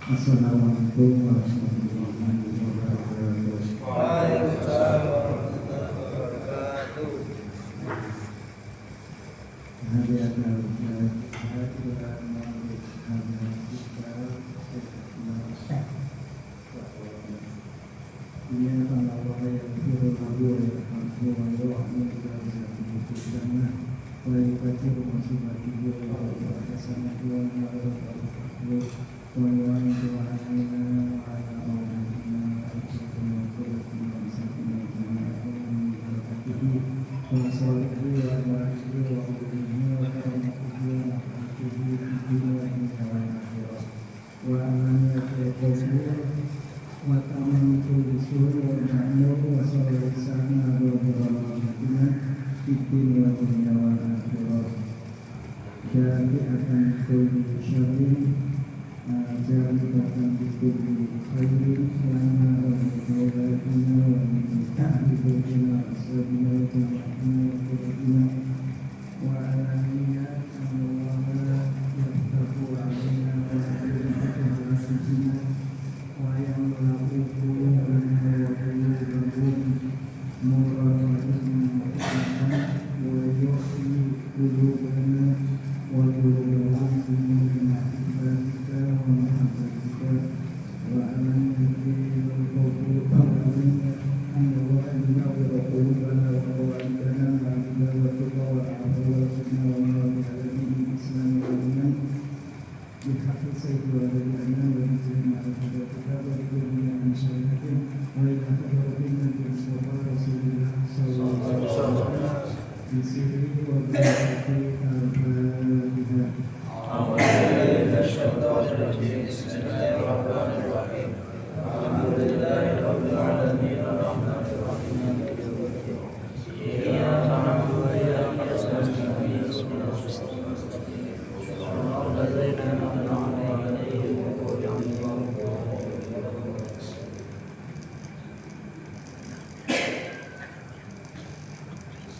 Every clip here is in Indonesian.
Assalamualaikum warahmatullahi wabarakatuh. Waalaikumsalam warahmatullahi wabarakatuh.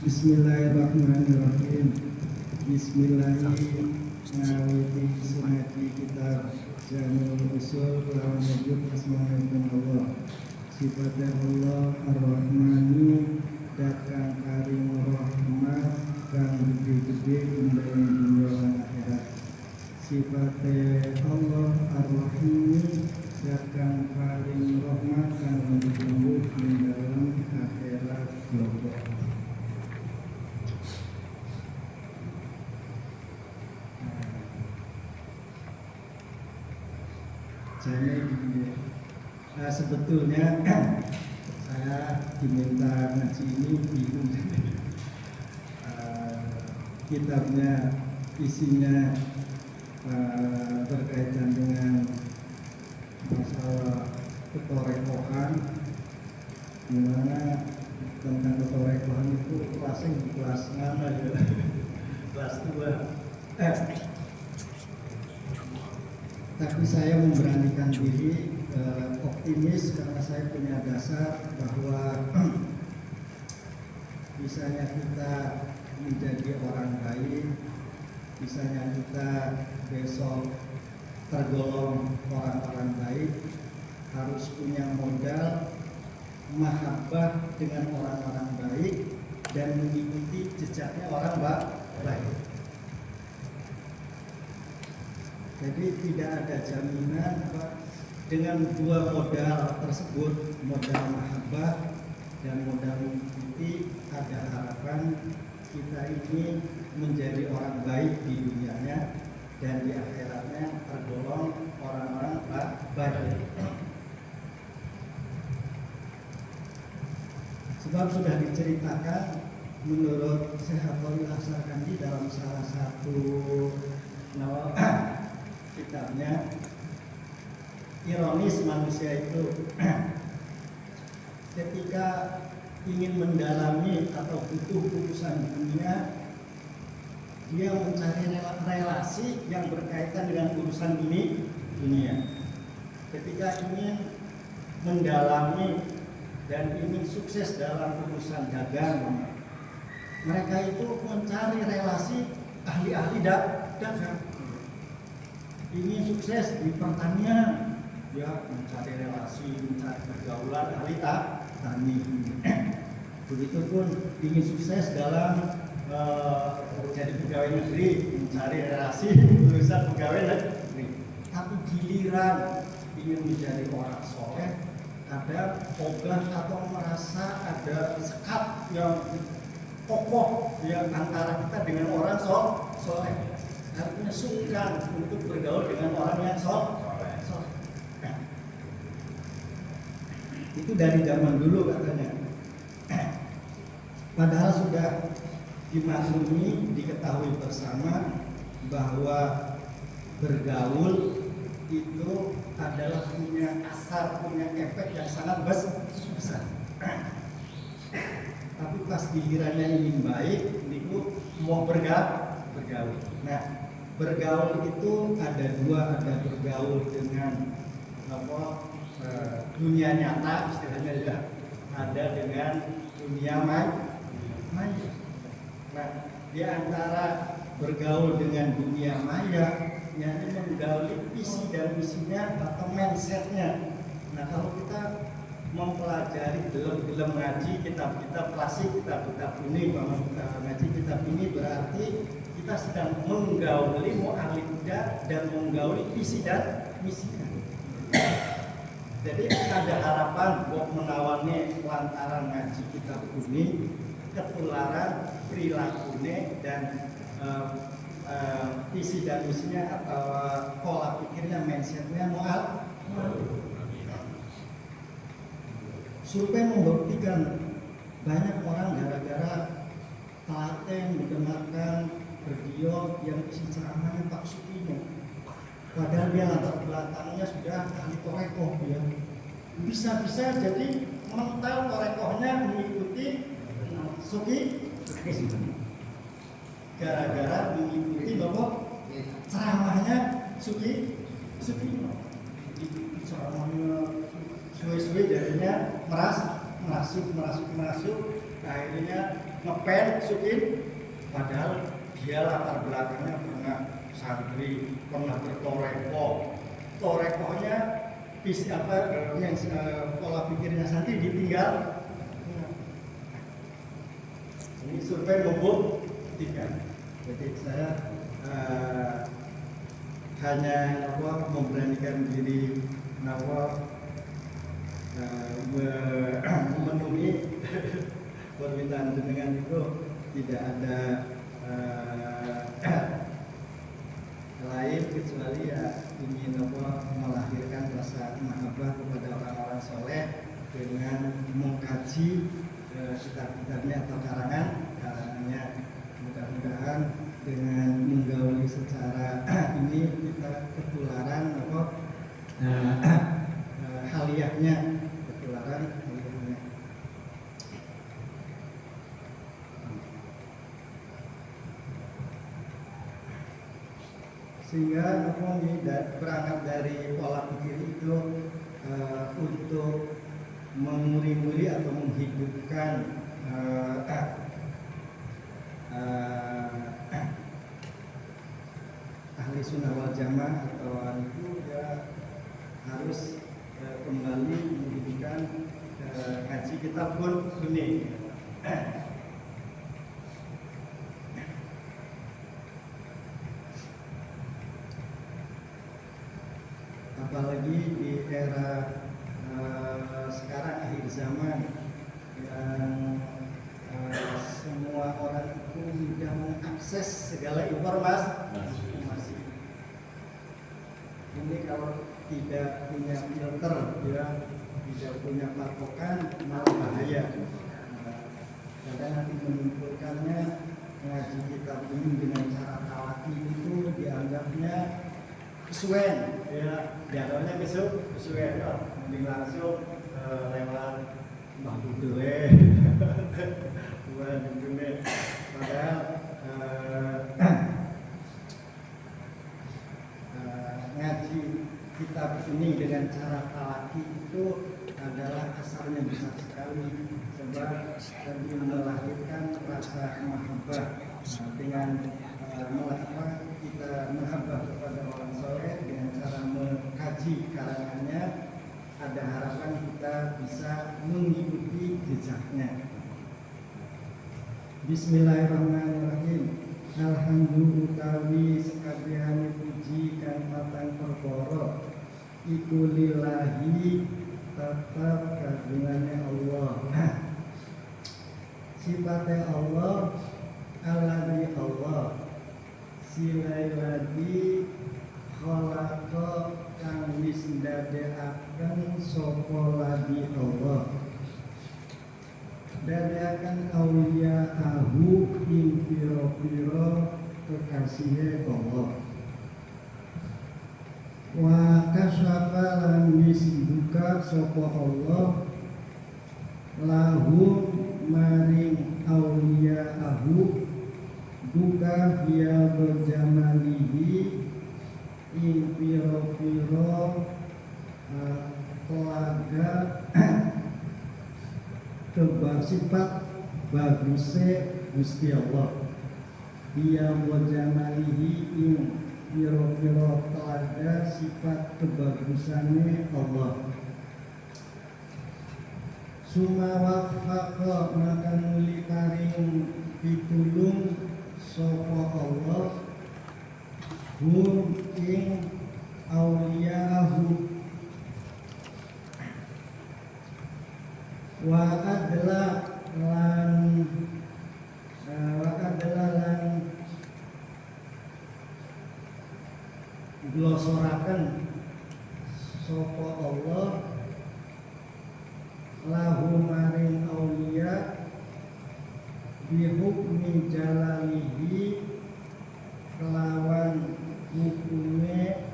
Bismillahirrahmanirrahim. Bismillahirrahmanirrahim. Sunati kitab Jamul Usul lawan wujud asmaul Allah. Sifatnya Allah Ar-Rahmani datang karim rahmat kang gede-gede undang dunia lan akhirat. Sifatnya Allah Ar-Rahimi datang karim rahmat kang tumbuh ing dalam akhirat global. Sebetulnya saya diminta ngaji ini bingung. Kitabnya isinya berkaitan dengan masalah ketorekohan, dimana tentang ketorekohan itu kelas mana ya? Kelas 2. Tapi saya memberanikan diri optimis karena saya punya dasar bahwa bisanya kita menjadi orang baik, bisanya kita besok tergolong orang-orang baik, harus punya modal mahabbah dengan orang-orang baik dan mengikuti jejaknya orang baik. Jadi tidak ada jaminan dengan dua modal tersebut, modal mahabbah dan modal mengikuti, ada harapan kita ini menjadi orang baik di dunianya dan di akhiratnya tergolong orang-orang baik. Sebab sudah diceritakan menurut Syekh Abdul Asarkandi dalam salah satu kitabnya, ironis manusia itu ketika ingin mendalami atau butuh urusan dunia, dia mencari relasi yang berkaitan dengan urusan dunia. Ketika ingin mendalami dan ingin sukses dalam urusan dagang, mereka itu mencari relasi ahli-ahli dagang. Ingin sukses di pertanian, dia mencari relasi, mencari pergaulan ahli tani. Begitupun ingin sukses dalam jadi pegawai negeri, mencari relasi urusan pegawai negeri. Tapi giliran ingin menjadi orang soleh, ada ogah atau merasa ada sekat yang kokoh yang antara kita dengan orang soleh. Artinya sungkan untuk bergaul dengan orang yang soleh. Itu dari zaman dulu katanya. Padahal sudah dimaklumi, diketahui bersama bahwa bergaul itu adalah punya asar, punya efek yang sangat besar. Tapi pas gilirannya ingin baik, itu mau bergaul. Nah, bergaul itu ada dua, ada bergaul dengan dunia nyata istilahnya ya, ada dengan dunia maya. Nah, di antara bergaul dengan dunia maya, yakni menggauli visi dan misinya atau mindsetnya. Nah, kalau kita mempelajari dalam ngaji kitab-kitab klasik, kitab-kitab ini, ngaji kitab ini berarti kita sedang menggauli mu'alifnya dan menggauli visi dan misinya. Jadi ada harapan buat menawannya lantaran ngaji kitab ini ketularan perilakunya dan visi dan misinya atau pola pikirnya, mindsetnya mual. Survei membuktikan banyak orang gara-gara telaten mendengarkan radio yang isi ceramahnya Pak Sukino. Padahal dia latar belakangnya sudah ahli torekoh ya. Bisa-bisa jadi mental torekohnya mengikuti Suki. Gara-gara mengikuti bapak ceramahnya Sukino. Ceramahnya suwe-suwe jadinya merasuk, akhirnya ngepen Sukin. Padahal dia latar belakangnya pernah santri, pernah bertorekoh. Torekohnya visi apa yang pola pikirnya santri ditinggal. Ini survei membuktikan. Jadi saya hanya memberanikan diri memenuhi permintaan jenengan itu tidak ada lain kecuali ya ingin melahirkan rasa mahabbah kepada orang-orang soleh dengan mengkaji kitab-kitabnya atau karangannya. Mudah-mudahan dengan menggauli secara ini kita ketularan haliyahnya, ketularan haliyahnya. Sehingga berangkat dari pola pikir itu untuk menguri-nguri atau menghidupkan ahli sunnah wal jamaah atau itu ya harus kembali menghidupkan ngaji kitab ini. Apalagi di era sekarang akhir zaman yang semua orang itu mudah mengakses segala informasi. Ini kalau tidak punya filter, ya, tidak punya patokan, malah bahaya. Kadang nanti menyimpulkannya ngaji kitab ini dengan cara talaki itu dianggapnya kesuwen, ya, dianggapnya kesuwen, ya, mending langsung lewat Mbah Budule, buat dunia. Padahal ngaji kitab ini dengan cara talaki itu adalah asarnya besar sekali, sebab lebih melahirkan rasa mahabbah dengan kita mahabbah kepada orang soleh dengan cara mengkaji Haji karangannya, ada harapan kita bisa mengikuti jejaknya. Bismillahirrahmanirrahim. Alhamdulillah sekabehane puji kang patang perkara iku lillahi tetap kagungane Allah. Sifatnya Allah alladzi Allah silailadi khalaqa kang wis ndadekaken sapa ladi Allah. Dadakan aulia ahu ing piro-piro kekasihé Allah. Wa kasyafa lan wis buka sapa Allah lahum maring aulia ahu buka via berjamalihi ing piro-piro telaga sifat bagusnya Gusti Allah. Dia wajamalihi ing piro-piro telaga sifat kebagusannya Allah. Sumawafaqo maka muli paring pitulung sapa Allah hum ing auliyahu wa adla lan glosoraken sapa Allah lahu maring auliya bihukmi jalalihi kelawan hukume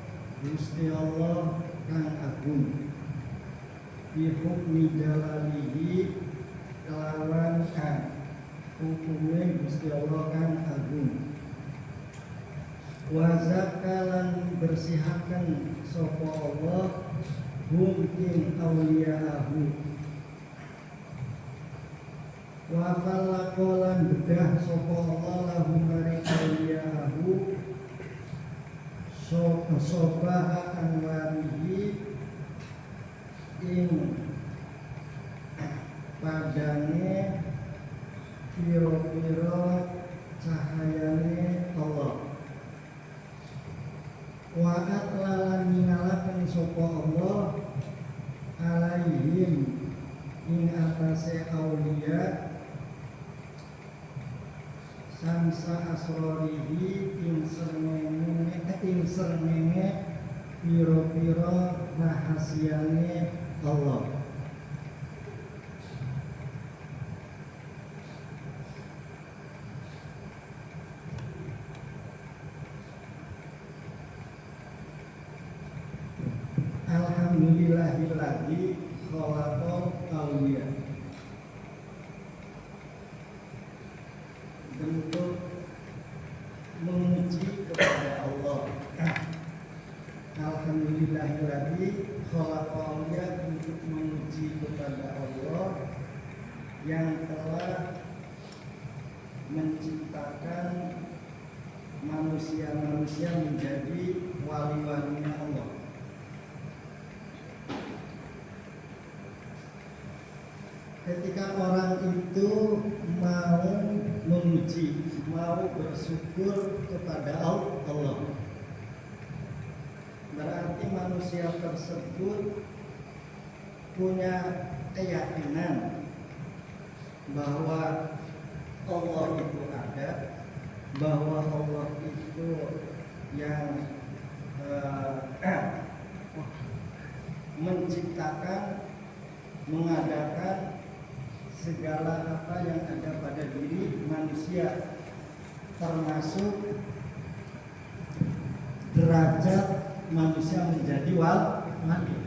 Gusti Allah kang agung. Bihukmi jalalihi kelawan hukume Gusti Allah kang agung. Wa zakalan bersihaken sapa Allah hum ing auliyaahu. Wa falakolan bedah sapa Allah lahum maring auliyaahu sobaha anwarihi ing padane piro-piro cahayane Allah. Wa atlalan ningalaken sapa Allah alaihim ing atase aulia samsa asrorihi ing srengenge piro-piro rahasiane Allah. Alhamdulillahilladzi khalaqal awliya. Bentuk memuji kepada Allah. Alhamdulillahilladzi khalaqal awliya, bentuk memuji kepada Allah yang telah menciptakan manusia-manusia menjadi wali-walinya Allah. Ketika orang itu mau memuji, mau bersyukur kepada Allah, berarti manusia tersebut punya keyakinan bahwa Allah itu ada, bahwa Allah itu yang menciptakan, mengadakan segala apa yang ada pada diri manusia, termasuk derajat manusia menjadi wali.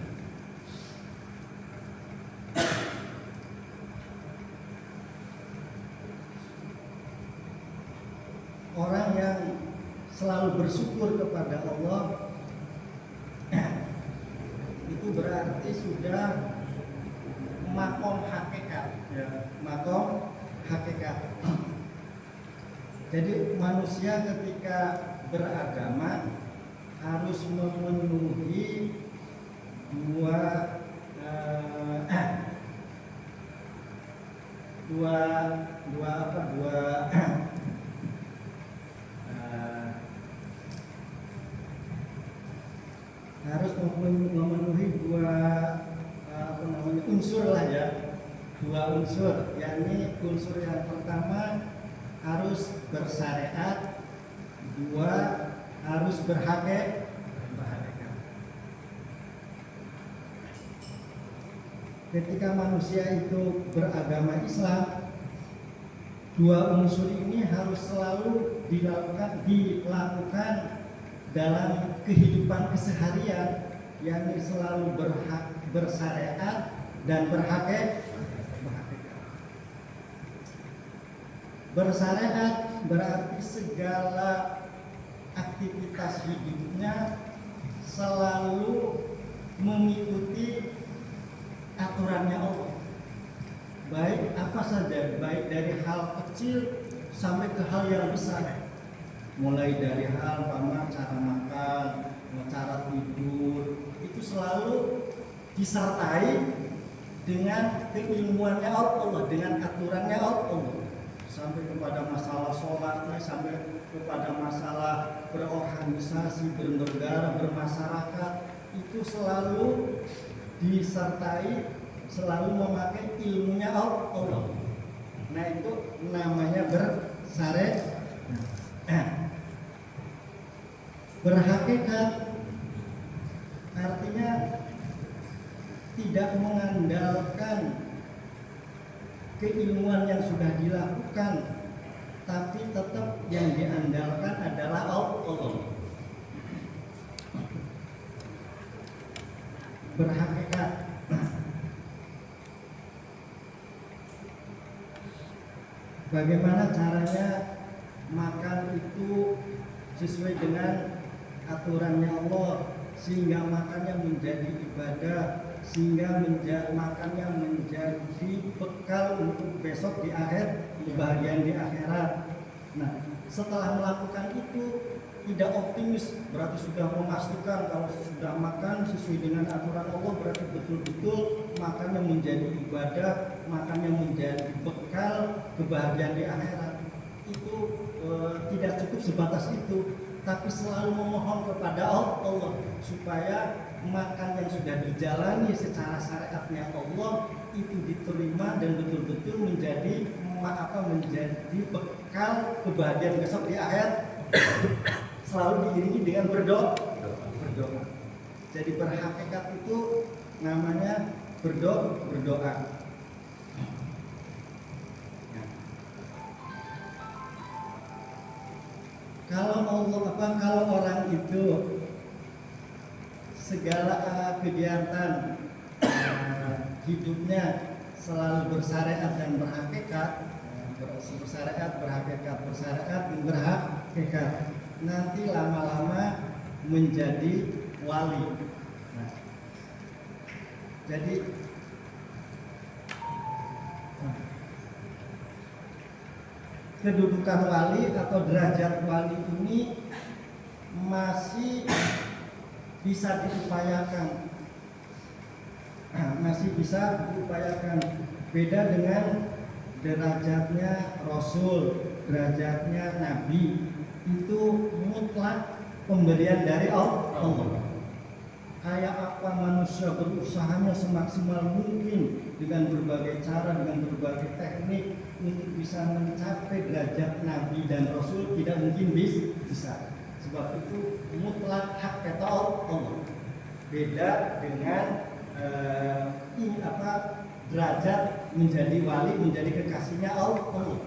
Orang yang selalu bersyukur kepada Allah itu berarti sudah makom hakikat, ya, makom hakikat. Jadi manusia ketika beragama harus memenuhi harus memenuhi dua unsur lah ya, dua unsur, yakni unsur yang pertama harus bersyariat, dua harus berhakikat. Ketika manusia itu beragama Islam, dua unsur ini harus selalu dilakukan dalam kehidupan keseharian, yakni selalu bersyariat dan berhakikat. Bersyariat berarti segala aktivitas hidupnya selalu mengikuti aturannya Allah. Baik apa saja, baik dari hal kecil sampai ke hal yang besar. Mulai dari hal cara makan, cara tidur, itu selalu disertai dengan keilmuannya Allah, dengan aturannya Allah. Sampai kepada masalah sholatnya, sampai kepada masalah berorganisasi, bernegara, bermasyarakat, itu selalu disertai, selalu memakai ilmunya Allah. Nah itu namanya bersyariat. Berhakikat artinya tidak mengandalkan keilmuan yang sudah dilakukan, tapi tetap yang diandalkan adalah Allah. Berhakikat. Bagaimana caranya makan itu sesuai dengan aturannya Allah, sehingga makannya menjadi ibadah, sehingga makannya menjadi bekal untuk besok di bahagian di akhirat. Nah, setelah melakukan itu tidak optimis, berarti sudah memastikan kalau sudah makan sesuai dengan aturan Allah, berarti betul-betul makannya menjadi ibadah, makannya menjadi bekal kebahagiaan di akhirat. Itu tidak cukup sebatas itu, tapi selalu memohon kepada Allah supaya makan yang sudah dijalani secara syariatnya Allah itu diterima dan betul-betul menjadi bekal kebahagiaan besok di akhirat. Selalu diiringi dengan berdoa. Jadi berhakikat itu namanya berdoa. Kalau orang itu segala kegiatan hidupnya selalu bersyariat dan berhakikat, nanti lama-lama menjadi wali. Nah, jadi kedudukan wali atau derajat wali ini masih bisa diupayakan, beda dengan derajatnya Rasul, derajatnya Nabi. Itu mutlak pemberian dari Allah. Kayak apa manusia berusahanya semaksimal mungkin dengan berbagai cara, dengan berbagai teknik untuk bisa mencapai derajat Nabi dan Rasul, tidak mungkin bisa. Sebab itu mutlak hak kata Allah. Beda dengan derajat menjadi wali, menjadi kekasihnya Allah.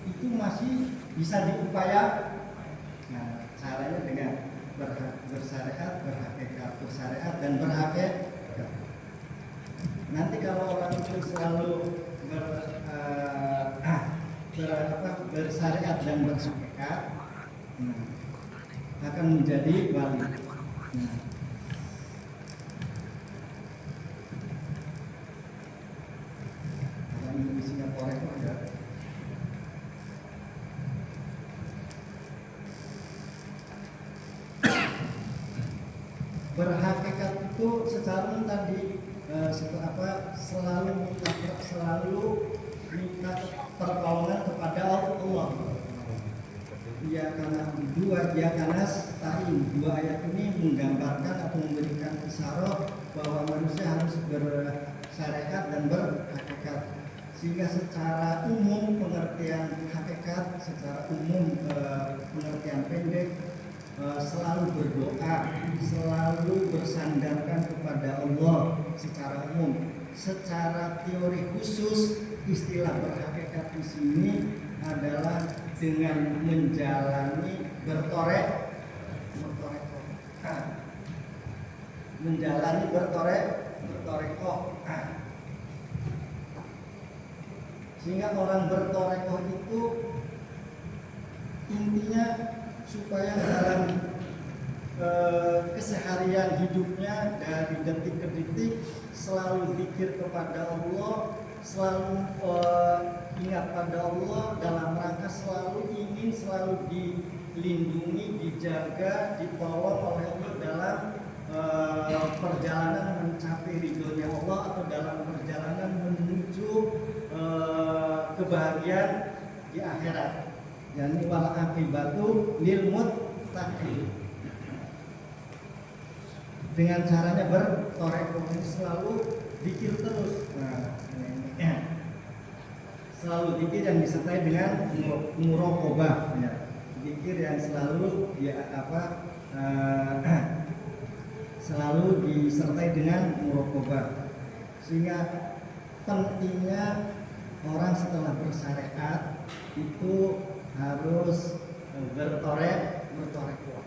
Itu masih bisa diupayakan. Nah, caranya dengan bersyariat, berhakikat, bersyariat dan berhakikat. Nanti kalau orang itu selalu bersyariat dan berhakikat, akan menjadi wali. Di Singapura itu ada. Berhakikat itu secara tadi selalu minta pertolongan kepada Allah. Iya karena dua ayat ini menggambarkan atau memberikan isyarat bahwa manusia harus bersyariat dan berhakikat, sehingga secara umum pengertian hakikat, secara umum pengertian pendek selalu berdoa, selalu bersandarkan kepada Allah secara umum. Secara teori khusus istilah berhakikat di sini adalah dengan menjalani bertorekoh, sehingga orang bertorekoh itu intinya supaya dalam keseharian hidupnya dari detik ke detik selalu zikir kepada Allah, selalu ingat pada Allah, dalam rangka selalu ingin selalu dilindungi, dijaga, ditolong oleh Allah dalam perjalanan mencapai ridhonya Allah atau dalam perjalanan menuju kebahagiaan di akhirat. Yani wal aqibatu lil muttaqin. Dengan caranya bertorekoh ini selalu zikir terus. Selalu zikir yang disertai dengan muraqabah, ya. Zikir yang selalu selalu disertai dengan muraqabah. Sehingga pentingnya orang setelah bersyariat itu harus bertorekoh.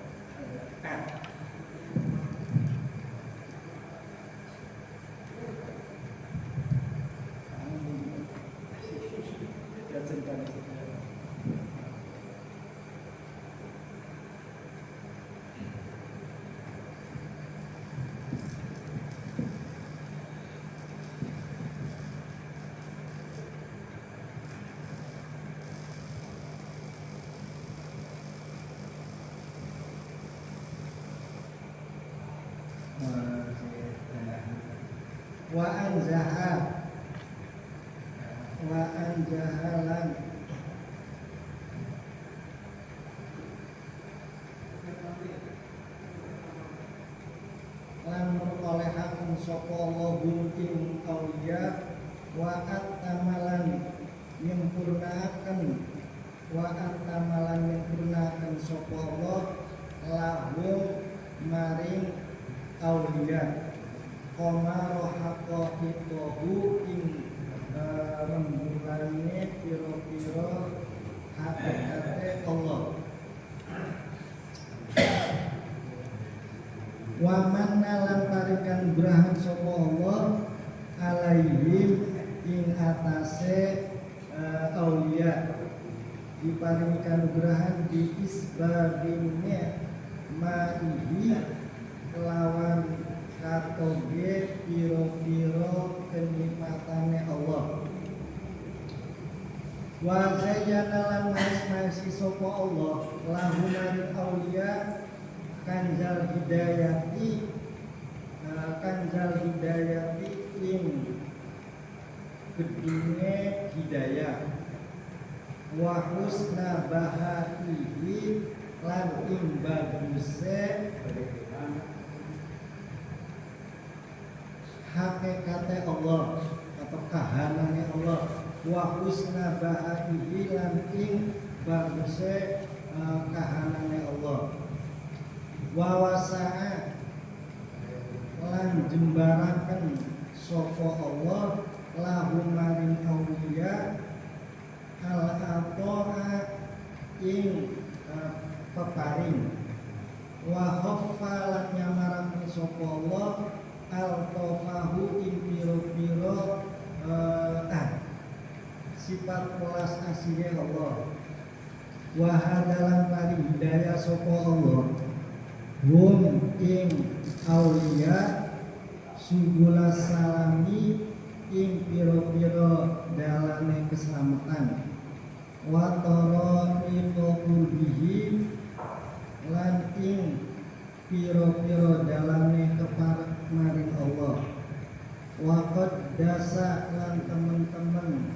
wa anjahalan lan mertolehaken sapa Allahu ing auliya wa atamalan nyempurnaaken sapa Allah lahum maring auliya koma rohako itohu ing rembulane piro-piro hakikate Allah. Waman lan parikan brahan sapa Allah alaihim ing atase aulia, diparingi kanugrahan di isbabinnya ma'ihi kelawan katoge piro-piro kenikmatane Allah. Wa zayyana lan maisi sapa Allah lahu maring aulia kanjal hidayati ing gedune hidayah wa husna bahaihi lan ing baguse hakikate Allah atau kahanane Allah wa husna bahaihi lan ing baguse kahanane Allah wa wasa'a lan jembaraken sapa Allah lahum maring auliya al-ata'a ing peparing wa khaffa lan nyamaraken sapa Allah al-tafahu ing piro-piro sifat welas asih Allah wa hadalan paring hidayah sapa Allah hum ing auliya subula salami ing piro-piro dalane keselamatan wa taraiqul bihi lan ing piro-piro dalane keparek maring Allah wa qad dasa lan teman-teman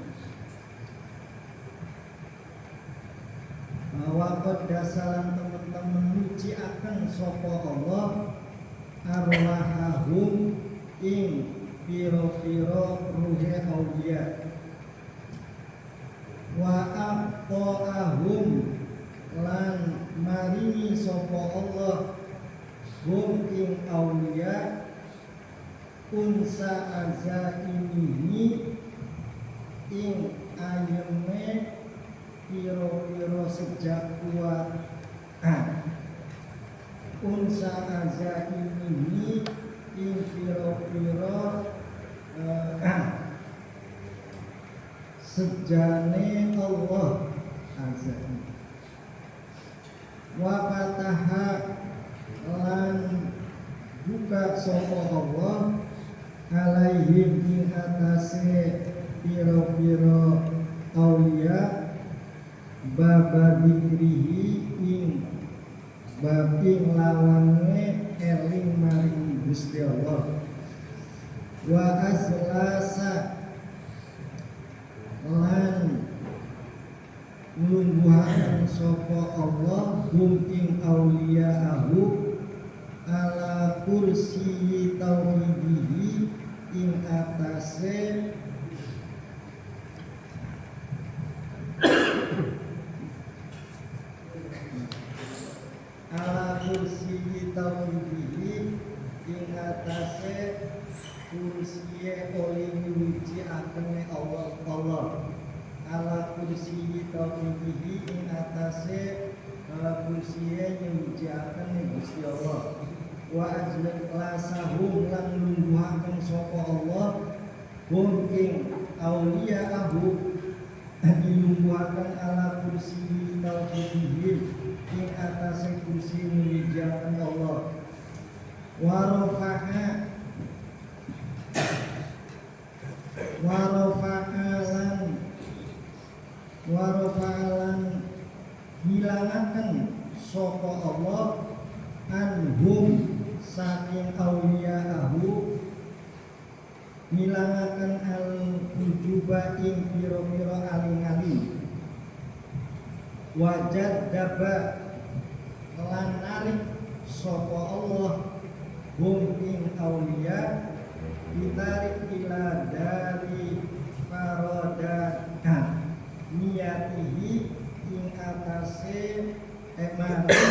wa qad qaddasalan teman-teman muji akan sapa Allah arwahahum ing piro-piro ruhe aulia wa aqta'ahum lan maringi sapa Allah hum ing aulia unsa azaimihi ing ayeme piro-piro sejak kuat unsa azaimihi ing piro-piro sejane Allah azza wa fataha lan buka sapa Allah alaihim ing atase piro-piro aulia baba dikrihi ing babing lawange eling maring Gusti Allah wa aslasa lan nglungguhaken sapa Allah hum ing auliyaahu ala kursi tauhidihi ing atase ala kursi tauhidihi ing atase kursiye oleh nyuci akene Allah ala kursi tauhidihi ing atase kursiye nyuci akene Gusti Allah wa ajlasahum lan lungguhaken sapa Allah hum ing auliyaahu dilungguhaken ala kursi tauhidihi ing atase kursi nyuci akene Allah wa rafa'alan hilangaken sapa Allah anhum saking auliyaahu hilangaken al-ujuba ing pira-pira aling-aling wajad daba lan narik sapa Allah hum ing auliya ditarik ila dari farodat niyatihi ing atase emane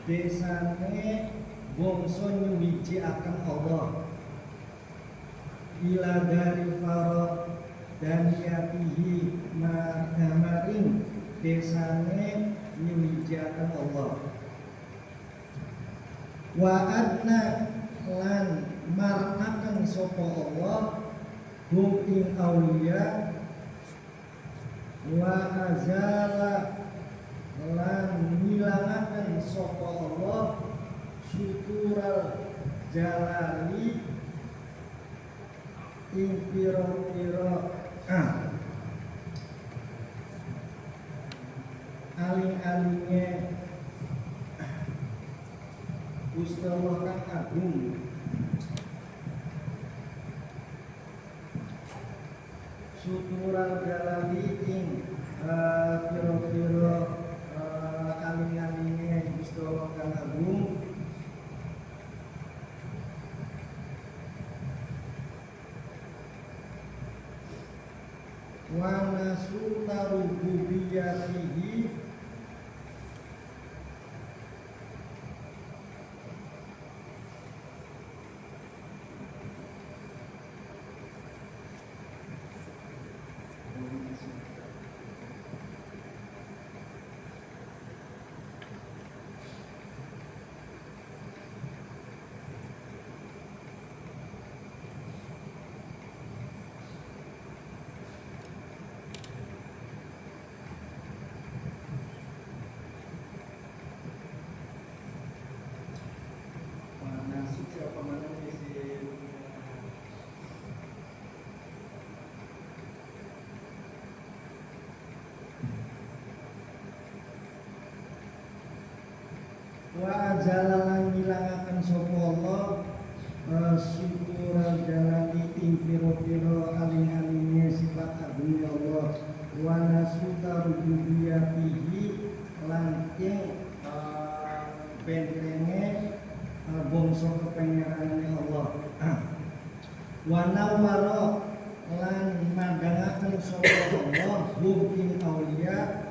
desane bangsa nyuwiji akan Allah ila dari farodat niyatihi maring desane nyuwiji akan Allah wa adna lan marnakan sapa Allah hum ing auliya wa azala lan ngilangaken sapa Allah syukural jalali ing pira-pira aling-alinge Gusti Allah kang agung syukural jalali ing pira-pira aling-alinge Gusti Allah kang agung wa nasuta rububiyatihi wa ajalalan ngilangaken sapa Allah syukural jalali ing pira-pira aling-alinge sifat agung Allah wa nasuta rububiyatihi lan ing bangsa kepengerane Allah. Wa nawara lan madangaken sapa Allah hum ing auliya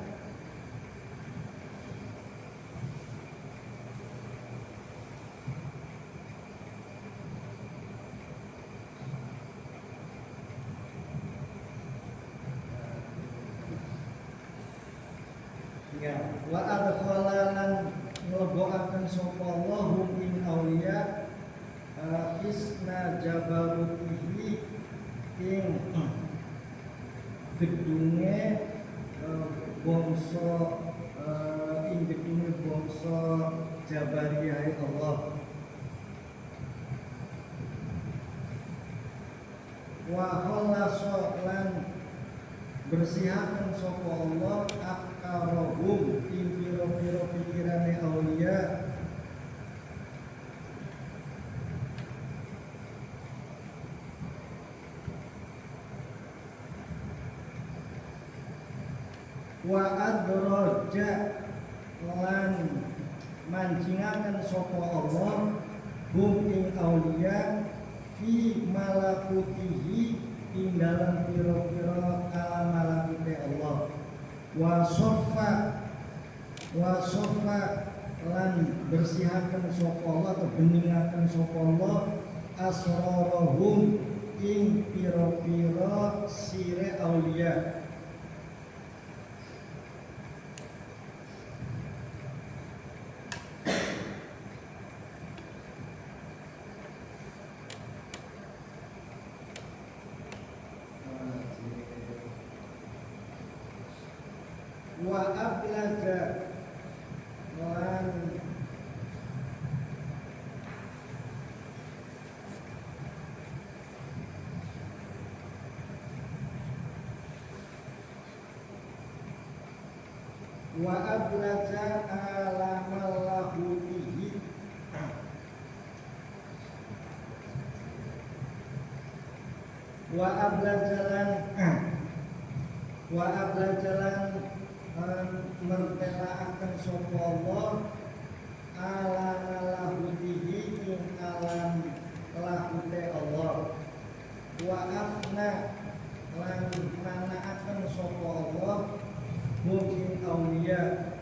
ya wa adkhala lan nglebokaken sapa Allah hum ing auliya isna jabarutihi ing gedunge bangsa ing gedunge bangsa Jabariyah Allah. Wa khalasa lan bersihaken sapa Allah afkarahum ing pira-pira pikirane aulia. Wa adraja lan mancingaken sapa Allah hum ing aulia fi malakutihi ing dalam pira-pira alam malakute Allah. Wa soffa lan bersihaken sapa Allah atau beningaken sapa Allah asrarahum ing pira-pira sire aulia. Wa ablaga lan wa ablaga alamallahu bihi wa ablajalan mertelaaken sapa Allah ala lahudihi ing alam lahute Allah. Wa afna lan manaaken sapa Allah mungkin aulia.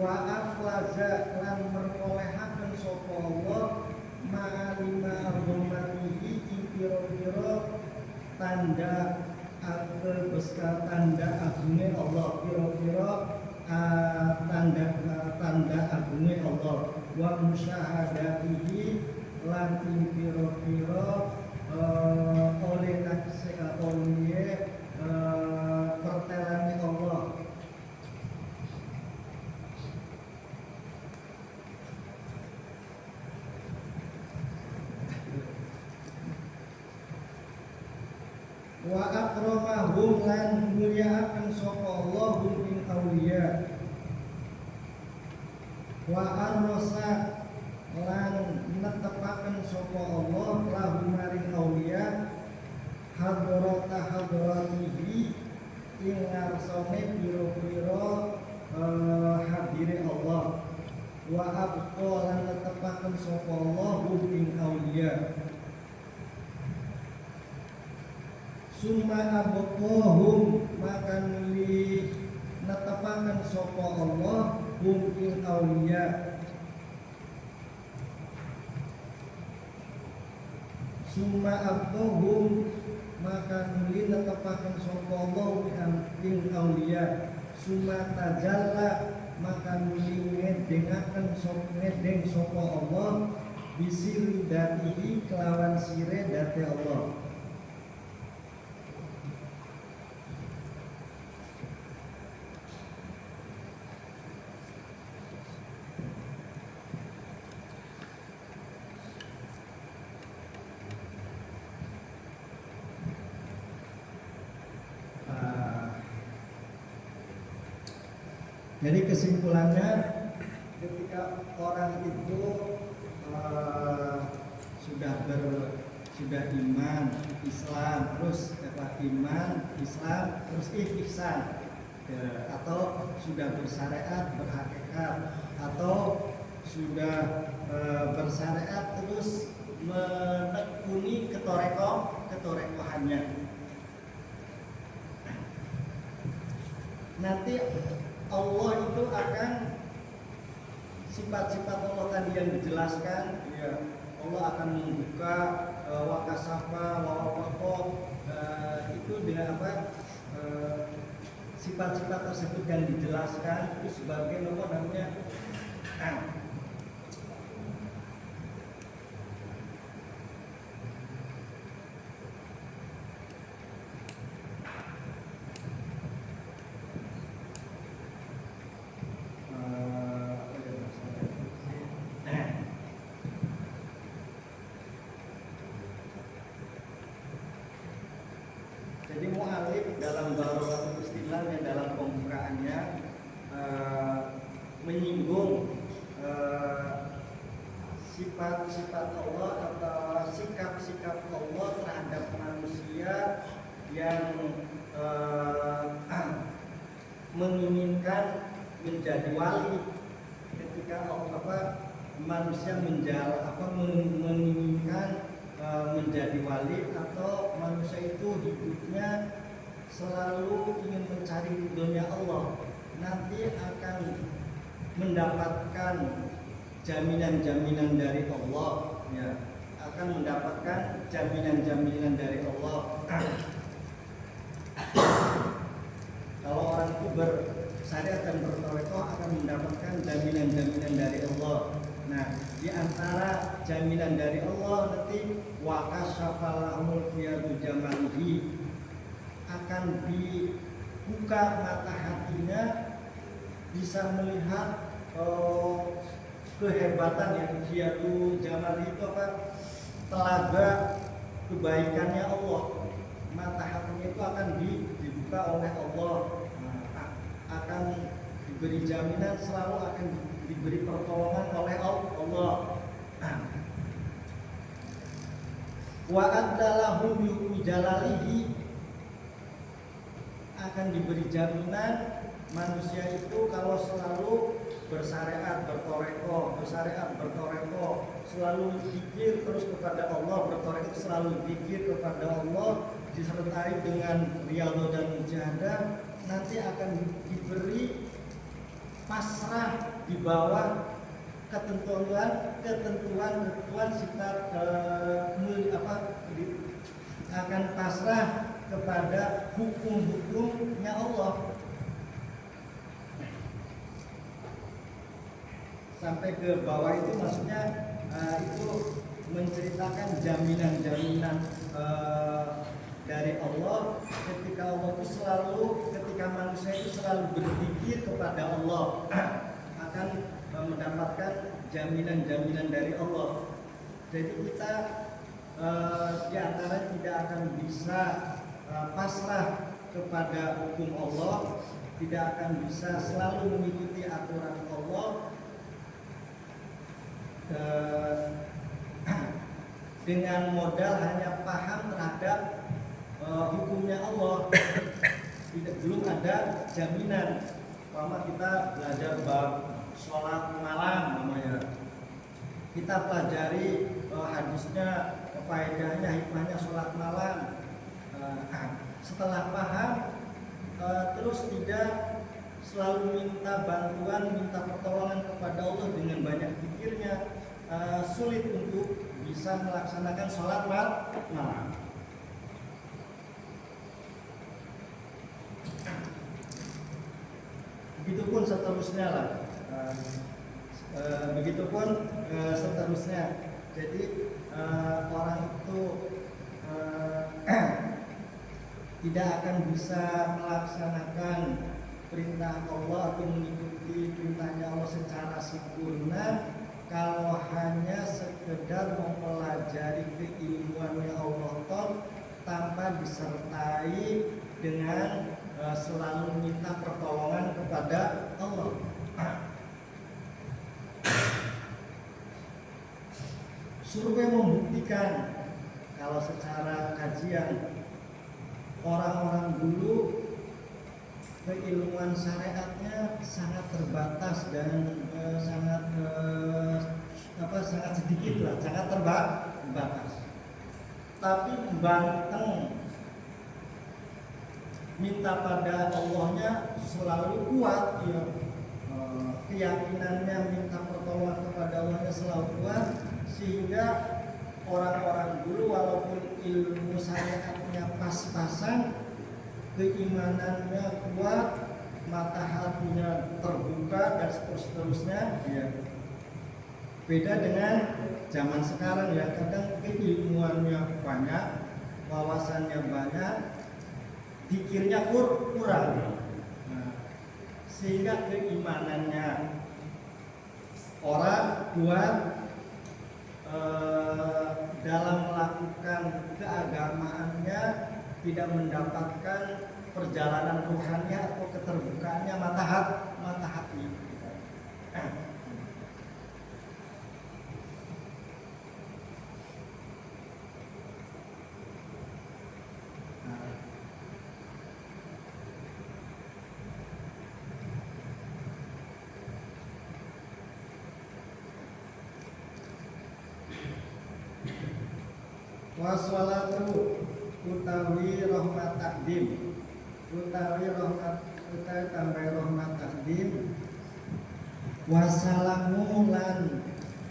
Wa aflaza lan merkolehaken sapa Allah ma'alima aghamatihi ing pira-pira tanda tanda agungnya Allah, pira-pira tanda agungnya Allah. Wa musyahadatihi lan ing pira-pira oleh naksi oleh pertelane Allah. Wa akramahum lan mulyaaken sapa Allah hum ing auliya. Wa arrasa lan netepaken sapa Allah lahum maring auliya hadrata hadratihi ing ngarsane pira-pira hadire Allah. Wa abqa lan netepaken sapa Allah hum ing auliya. Summa abqahum maka nuli netepaken sapa Allah hum ing auliya. Summa abqahum maka nuli netepaken sapa Allah ing auliya. Summa tajalla maka nuli ngedengaken sapa Allah bisiri datihi kelawan sire dati Allah. Jadi kesimpulannya ketika orang itu sudah iman Islam terus setelah iman Islam terus ihsan atau sudah bersyariat berhakikat atau sudah bersyariat terus menekuni ketorekohannya. Nanti Allah itu akan sifat-sifat Allah tadi yang dijelaskan, ya, Allah akan membuka wakasafa, wawakoko, itu dengan apa? Sifat-sifat tersebut yang dijelaskan itu sebagai apa namanya? Jadi mu'alif dalam Barokah istilahnya dalam pembukaannya menyinggung sifat-sifat Allah atau sikap-sikap Allah terhadap manusia yang menginginkan menjadi wali. Ketika manusia menginginkan menjadi wali atau manusia itu hidupnya selalu ingin mencari ridhonya Allah, nanti akan mendapatkan jaminan-jaminan dari Allah, ya, akan mendapatkan jaminan-jaminan dari Allah. Kalau orang itu bersyariat dan bertarekoh akan mendapatkan jaminan-jaminan dari Allah. Nah, di antara jaminan dari Allah nanti wakasyafalahul qiyadu jamalihi, akan dibuka mata hatinya, bisa melihat kehebatan yang qiyadu jamalihi itu apa? Telaga kebaikannya Allah. Mata hatinya itu akan dibuka oleh Allah. Akan diberi jaminan, selalu akan diberi pertolongan oleh Allah. Wa addalahu bi jalalihi, akan diberi jaminan manusia itu kalau selalu bersyariat bertoreko, selalu zikir terus kepada Allah, bertoreko selalu zikir kepada Allah, disertai dengan riyadhah dan mujahadah, nanti akan diberi pasrah di bawah ketentuan sifat akan pasrah kepada hukum-hukumnya Allah. Sampai ke bawah itu maksudnya itu menceritakan jaminan-jaminan dari Allah ketika Allah itu selalu, ketika manusia itu selalu berzikir kepada Allah, akan mendapatkan jaminan-jaminan dari Allah. Jadi kita di antara tidak akan bisa pasrah kepada hukum Allah, tidak akan bisa selalu mengikuti aturan Allah dengan modal hanya paham terhadap hukumnya Allah. Belum ada jaminan. Umpama kita belajar bab sholat malam namanya, kita pelajari hadisnya, faedahnya, hikmahnya sholat malam. Setelah paham, terus tidak selalu minta bantuan, minta pertolongan kepada Allah dengan banyak pikirnya, sulit untuk bisa melaksanakan sholat malam. Begitupun seterusnya lah. Begitupun seterusnya. Jadi orang itu tidak akan bisa melaksanakan perintah Allah atau mengikuti perintahnya Allah secara sempurna kalau hanya sekedar mempelajari keilmuannya Allah tanpa disertai dengan selalu minta pertolongan kepada Allah. Survei membuktikan kalau secara kajian orang-orang dulu keilmuan syariatnya sangat terbatas dan sangat sedikit lah, sangat terbatas. Tapi banteng minta pada Allahnya selalu kuat, ya. Keyakinannya minta pertolongan kepada Allahnya selalu kuat, sehingga orang-orang dulu walaupun ilmu syariatnya pas-pasan, keimanannya kuat, mata hatinya terbuka dan seterusnya, ya. Beda dengan zaman sekarang, ya, kadang keilmuannya banyak, wawasannya banyak, pikirnya kurang. Nah, sehingga keimanannya orang kuat dalam melakukan keagamaannya, tidak mendapatkan perjalanan rohani atau keterbukaannya mata hati. Wassalatu utawi rahmat takdim, utawi tambah rahmat takdim, wassalamu lan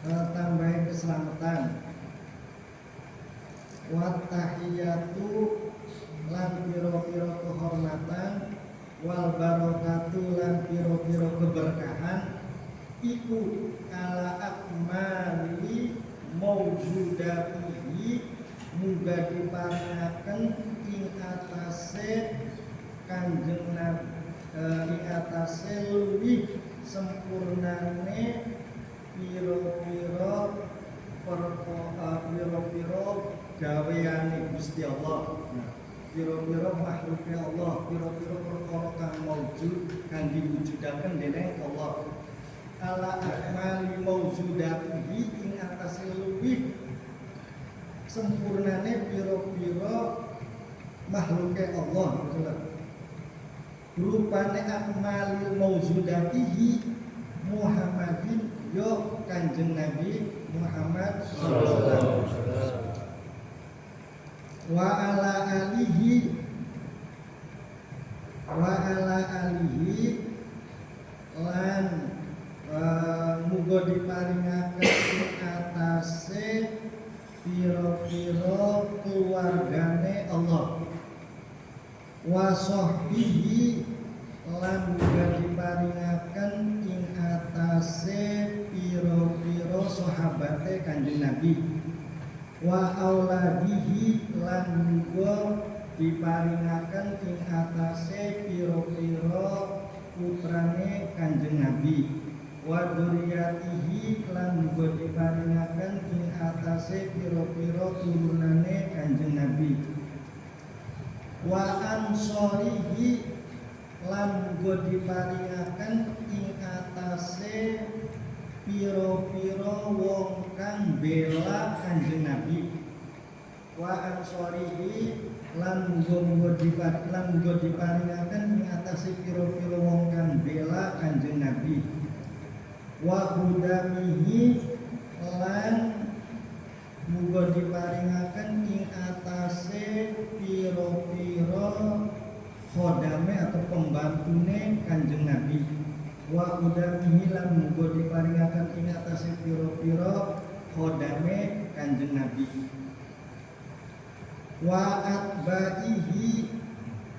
tambah keselamatan, wattahiyatu lan piro-piro kehormatan, wal barokatu lan piro-piro keberkahan, iku ala akmali maujudatihi muga diparingaken ing atase Kanjeng Nabi, ing atase luwih sempurnane piro-piro gaweane Gusti Allah, piro-piro makhluke Allah, piro-piro perkara kang maujud kang diwujudaken dening Allah. Ala akmali maujudatihi ing atase luwih sempurnane piro-piro makhluke Allah, rupane akmalil maujudatihi Muhammadin yo Kanjeng Nabi Muhammad sallallahu alaihi wasallam, wa ala alihi lan muga diparingaken atase piro-piro keluargane Allah, wa sahbihi lan muga diparingaken ing atase piro-piro sahabate Kanjeng Nabi, wa auladihi lan muga diparingaken ing atase piro-piro putrane Kanjeng Nabi, wa dzurriyyatihi lan muga diparingaken ing atase piro-piro turunane Kanjeng Nabi, wa ansorihi lan muga diparingaken ing atase piro-piro wong kang bela Kanjeng Nabi, wa ansorihi lan muga diparingaken ing atase piro-piro wong kang bela Kanjeng Nabi, wa hudamihi lan muga diparingaken ing atase piro-piro khodame atau pembantune Kanjeng Nabi, wa hudamihi lan muga diparingaken ing atase piro-piro khodame Kanjeng Nabi, wa atba'ihi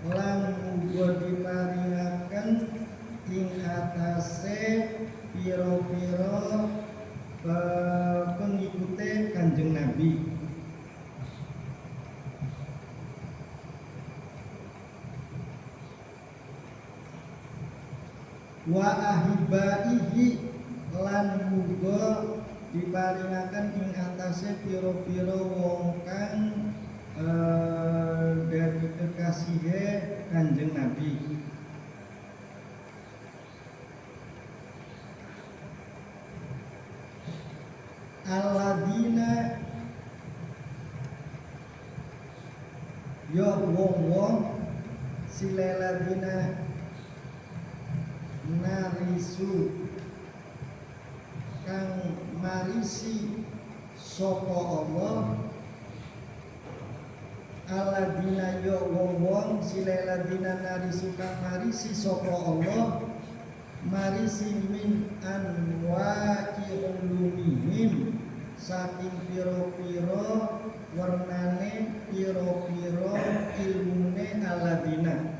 lan muga diparingaken ing atase piro-piro pengikute Kanjeng Nabi, wa ahibaihi lan muga diparingaken ing atase piro-piro wong kang dari kekasihe Kanjeng Nabi, alladzina yo wong-wong sileladina narisu kang marisi sapa Allah aladina yo wong silaladina narisu kang marisi sapa Allah marisi min anwa'i ulumihim saking piro-piro warnane piro-piro ilmune aladina.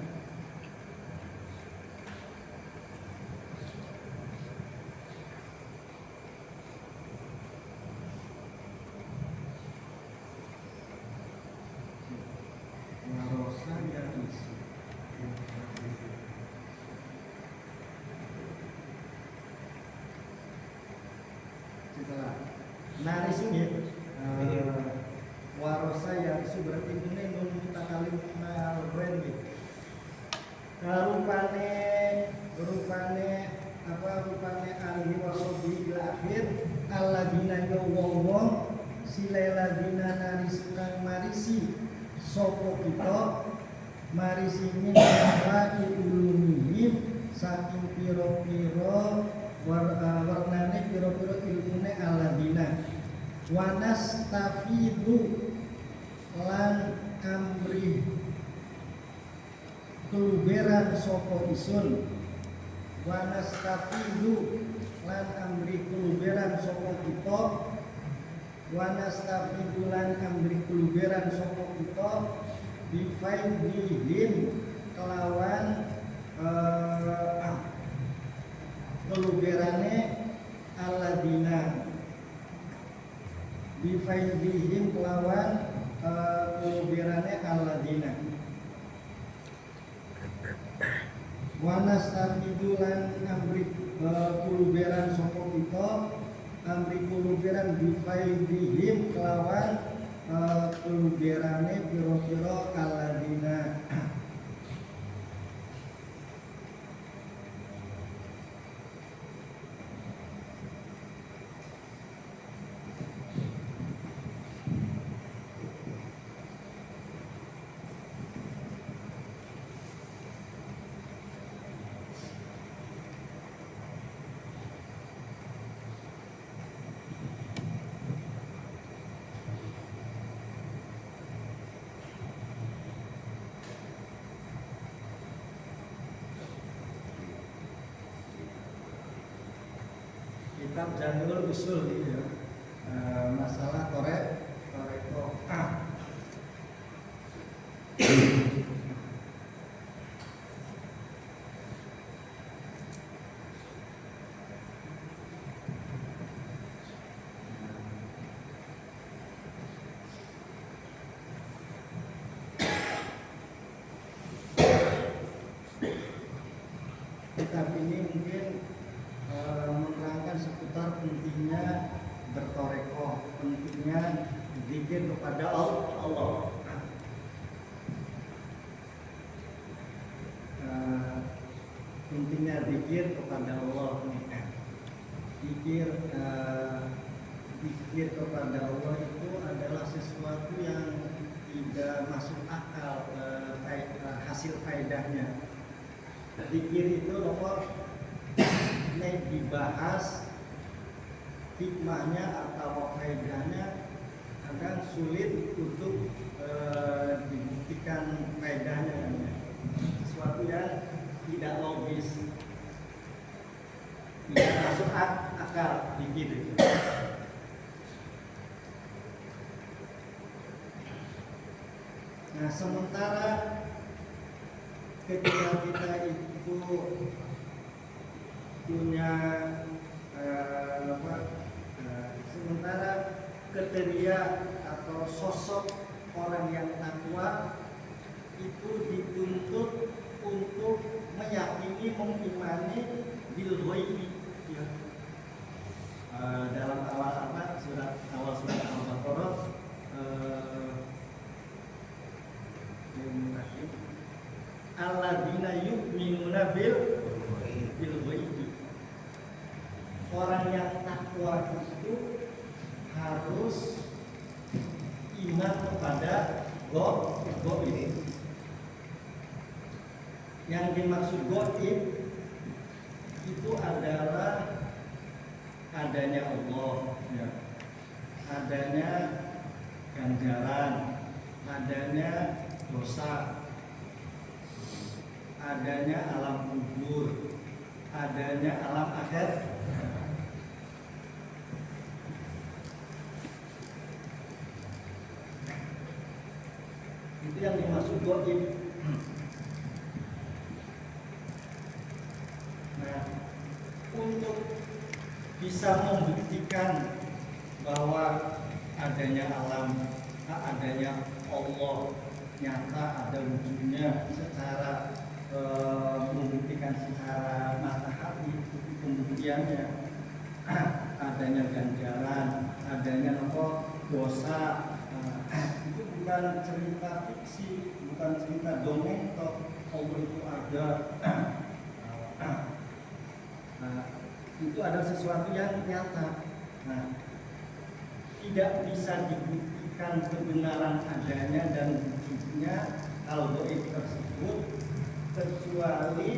Warosa ya isi setelah narisu ya warosa ya isu berarti ini nun mutakalim nalren gitu. Rupane ahli wasobi bil akhir alladina yo wong silaladina narisu kang marisi sopo kita marisi min wa ilumihim saking piro-piro warnane piro-piro ilmune aladina wanas tafidu lan amri kuluberan sopo isun wanas tafidu lan amri kuluberan sopo kita wanas tafidu lan amri kuluberan sopo kita bifaidihim kelawan keluberane aladina bifaidihim kelawan keluberane aladina wanas tafidu lan amri kuluberan sopo kita amri kuluberan bifaidihim kelawan kuluberane piro-piro aladina. Kitab Jamiul Usul gitu ya. Masalah toreko. Kitab ini mungkin menerangkan seputar pentingnya bertoreko, pentingnya zikir kepada Allah. Pentingnya zikir kepada Allah nih. Zikir kepada Allah itu adalah sesuatu yang tidak masuk akal hasil faedahnya. Zikir itu ini dibahas hikmahnya atau faedahnya kadang sulit untuk dibuktikan faedahnya, sesuatu yang tidak logis, tidak masuk akal dikit. Nah, sementara ketika kita itu punya sementara kriteria atau sosok orang yang takwa itu dituntut untuk meyakini, mengimani bil ghaibi ya. Dalam awal surat Al-Baqarah alladzina yu'minuna bil ghaibi. Orang yang takwa itu harus iman kepada gaib. Yang dimaksud gaib adanya Allah, ya. Adanya ganjaran, adanya dosa, adanya alam kubur, adanya alam akhir. Itu yang dimaksud gaib. Nah, untuk bisa membuktikan bahwa adanya alam, adanya Allah nyata, ada wujudnya secara membuktikan secara mata hati, kemudiannya adanya ganjaran, adanya dosa, itu bukan cerita fiksi, bukan cerita dongeng, toh Allah itu ada. Nah, itu adalah sesuatu yang nyata. Nah, tidak bisa dibuktikan kebenaran adanya dan wujudnya hal gaib tersebut kecuali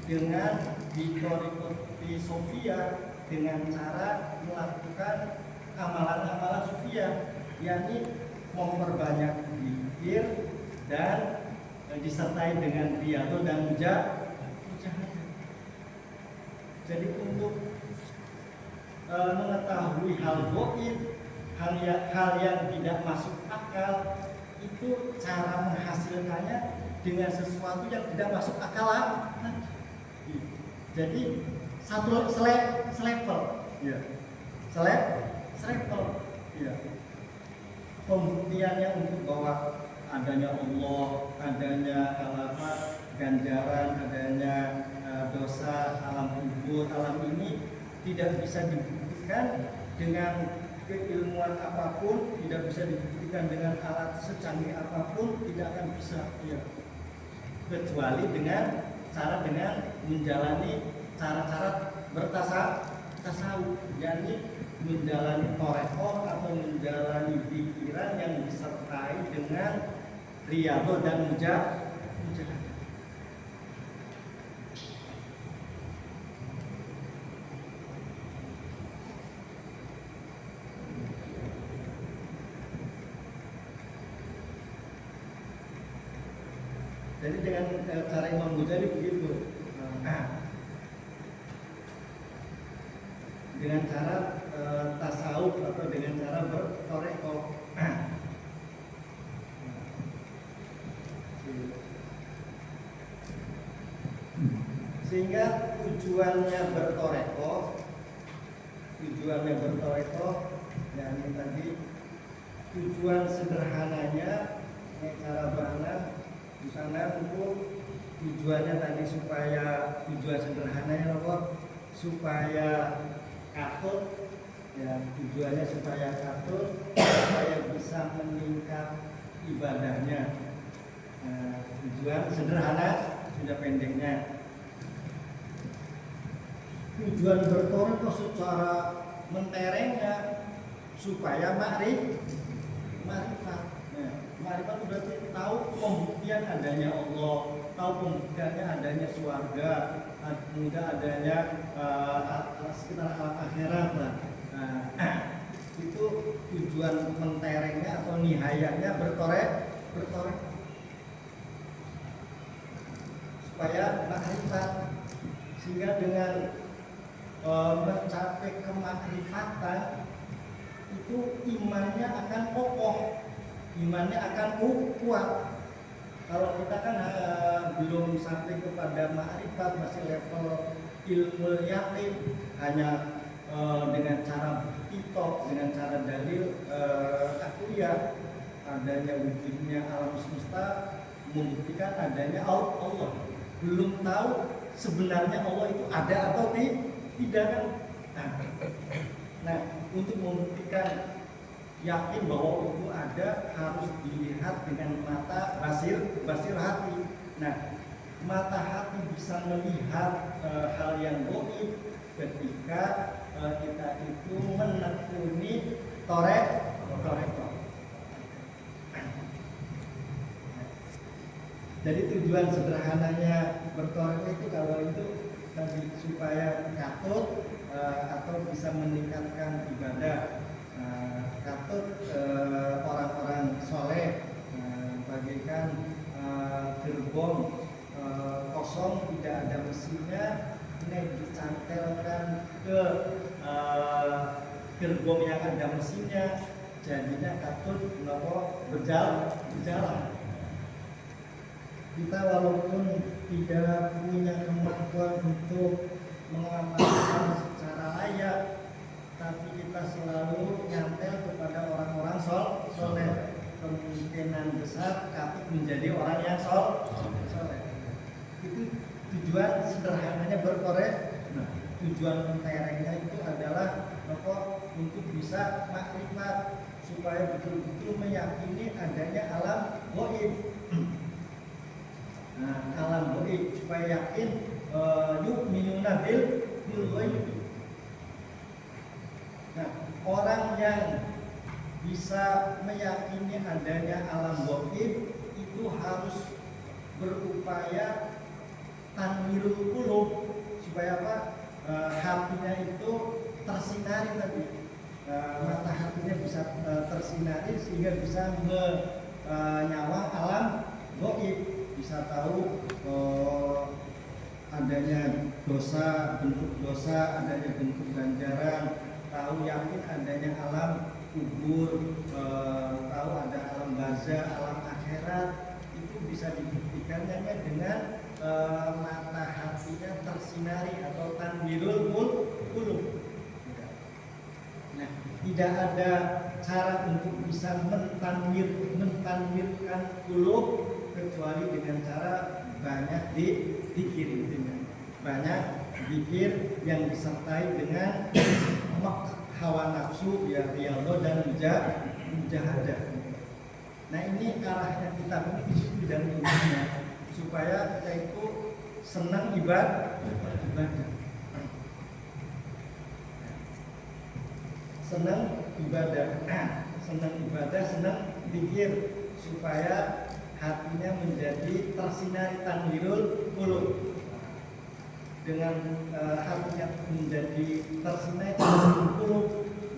dengan di Sofia, dengan cara melakukan amalan-amalan Sofia, yakni memperbanyak zikir dan disertai dengan riyadhah dan mujahadah. Jadi untuk mengetahui hal gaib, hal yang tidak masuk akal, itu cara menghasilkannya dengan sesuatu yang tidak masuk akal. Jadi satu selevel, ya. Selevel, ya. Pembuktiannya untuk bahwa adanya Allah, adanya ganjaran, adanya dosa, alam kubur, alam ini tidak bisa dibuktikan dengan keilmuan apapun, tidak bisa dibuktikan dengan alat secanggih apapun, tidak akan bisa, ya. Kecuali dengan menjalani cara-cara bertasawuf, yakni menjalani torekoh atau menjalani pikiran yang disertai dengan riyadhah dan mujahadah. Jadi dengan cara Imam Ghazali begitu, dengan cara tasawuf atau dengan cara bertorekoh. Sehingga tujuannya bertorekoh, yang tadi tujuan sederhananya, cara bahana di sana untuk tujuannya tadi tujuan sederhananya supaya katut, ya, tujuannya supaya bisa meningkat ibadahnya. Tujuan sederhana, sudah pendeknya. Tujuan bertorekoh secara menterengnya supaya ma'rifat. Ma'rifat itu berarti tahu pembuktian adanya Allah, tahu pembuktiannya adanya surga, kemudian adanya sekitar akhirat lah. Itu tujuan menterengnya atau nihayanya bertorek supaya ma'rifat, sehingga dengan mencapai kemakrifatan itu imannya akan kokoh, imannya akan kuat. Kalau kita kan belum sampai kepada ma'rifat, masih level ilmu yakin, hanya dengan cara bukti, dengan cara dalil akuyah adanya wujudnya alam semesta, membuktikan adanya Allah. Belum tahu sebenarnya Allah itu ada atau tidak kan? Nah, untuk membuktikan yakin bahwa itu ada, harus dilihat dengan mata basir hati. Nah, mata hati bisa melihat hal yang gaib ketika kita itu menekuni torekoh. Jadi tujuan sederhananya bertorekoh itu kalau itu tadi supaya katut, atau bisa meningkatkan ibadah. Katut orang-orang soleh bagaikan gerbong kosong tidak ada mesinnya, ini dicantelkan ke gerbong yang ada mesinnya, jadinya katut berjalan. Kita walaupun tidak punya kemampuan untuk mengamalkan secara layak, tapi kita selalu nyantel kepada orang-orang soleh. Kemungkinan besar katut menjadi orang yang soleh. Itu tujuan sederhananya tujuan menterengnya itu adalah untuk bisa makrifat, supaya betul-betul meyakini adanya alam gaib. Alam gaib, supaya yakin yu'minuna bil ghaib. Orang yang bisa meyakini adanya alam gaib itu harus berupaya tanwirul qulub, supaya apa? Hatinya itu tersinari tadi, mata hatinya bisa tersinari sehingga bisa menyawang alam gaib, bisa tahu adanya dosa, bentuk dosa, adanya bentuk ganjaran, tahu yakin adanya alam kubur, tahu ada alam barzah, alam akhirat. Itu bisa dibuktikannya dengan mata hatinya tersinari atau tanwirul qulub. Nah, tidak ada cara untuk bisa mentanwirkan qulub kecuali dengan cara banyak dikir, dengan banyak zikir yang disertai dengan hawa nafsu, ya riyadhah dan mujahadah. Nah, ini arahnya kita ini bidang ilmunya, supaya kita itu senang ibadah, senang ibadah, senang zikir, supaya hatinya menjadi tersinari tanwirul qulub. Dengan hatinya menjadi tersinari tanwirul qulub,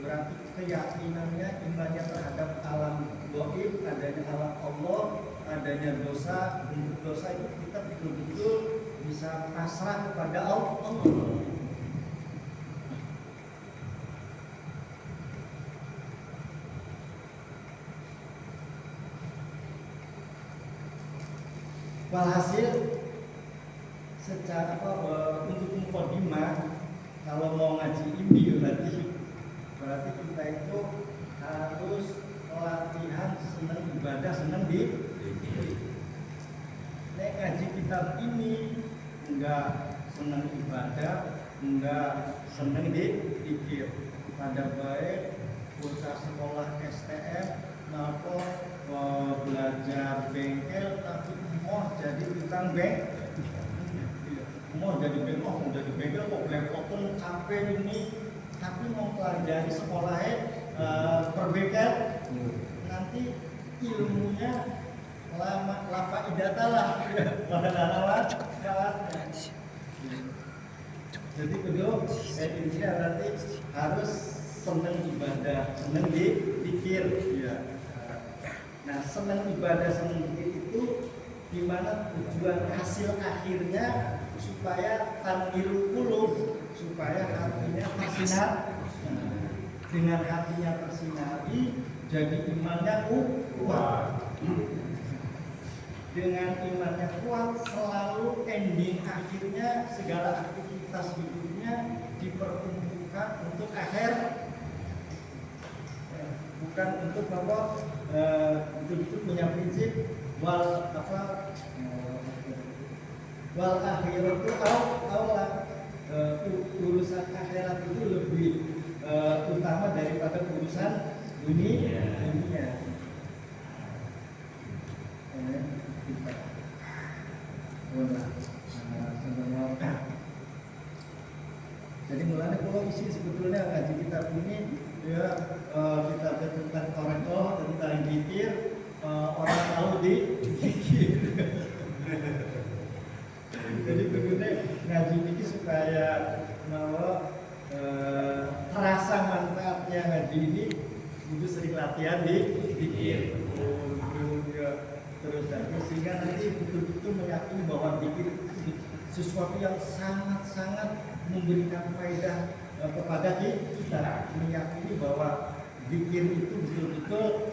berarti keyakinannya, imannya terhadap alam gaib, adanya alam Allah, adanya dosa, bentuk dosa itu kita betul-betul bisa pasrah kepada Allah. Walhasil secara untuk mukadimah, kalau mau ngaji ini berarti kita itu harus latihan senang ibadah, senang dikir. Nek ngaji kitab ini enggak senang ibadah, enggak senang dikir. Pada baik bocah sekolah STM maupun belajar bengkel, tapi mau jadi tukang bengkel, mau jadi bengkel kok belepotan capek ini, tapi mau pelajari sekolahnya perbengkel, nanti ilmunya lapa idatalah padahal jadi kedua intinya berarti harus senang ibadah, senang dikir, ya. Nah, senang ibadah, senang dikir itu dimana tujuan hasil akhirnya supaya tanwirul qulub, supaya hatinya tersinari. Dengan hatinya tersinari, jadi imannya kuat. Dengan imannya kuat, selalu ending akhirnya segala aktivitas hidupnya diperuntukkan untuk akhir, bukan untuk betul-betul punya prinsip wal akhiratu aula, urusan akhirat itu lebih utama daripada urusan dunia. Jadi mulanya kalau isi sebetulnya ngaji kitab ini ya, kita tentang orang tentang zikir, orang tahu zikir. Jadi begini ngaji ini supaya latihan di zikir. Terus lagi sehingga nanti betul-betul meyakini bahwa zikir sesuatu yang sangat-sangat memberikan faedah kepada kita, meyakini bahwa zikir itu betul-betul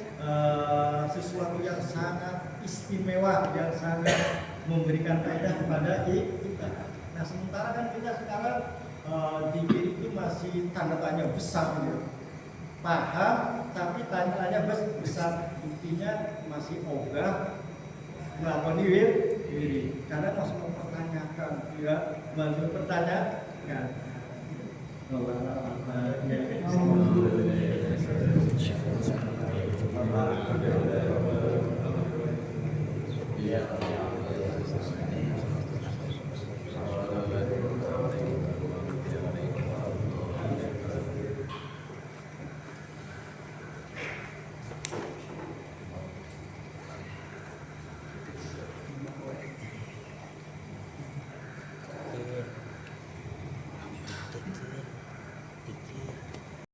sesuatu yang sangat istimewa, yang sangat memberikan faedah kepada kita. Nah sementara kan kita sekarang zikir itu masih tanda tanya besar gitu. Paham tapi tanya tanya besar, intinya masih ogah melakukan diri karena masih mempertanyakan, ya masih mempertanyakan. Allah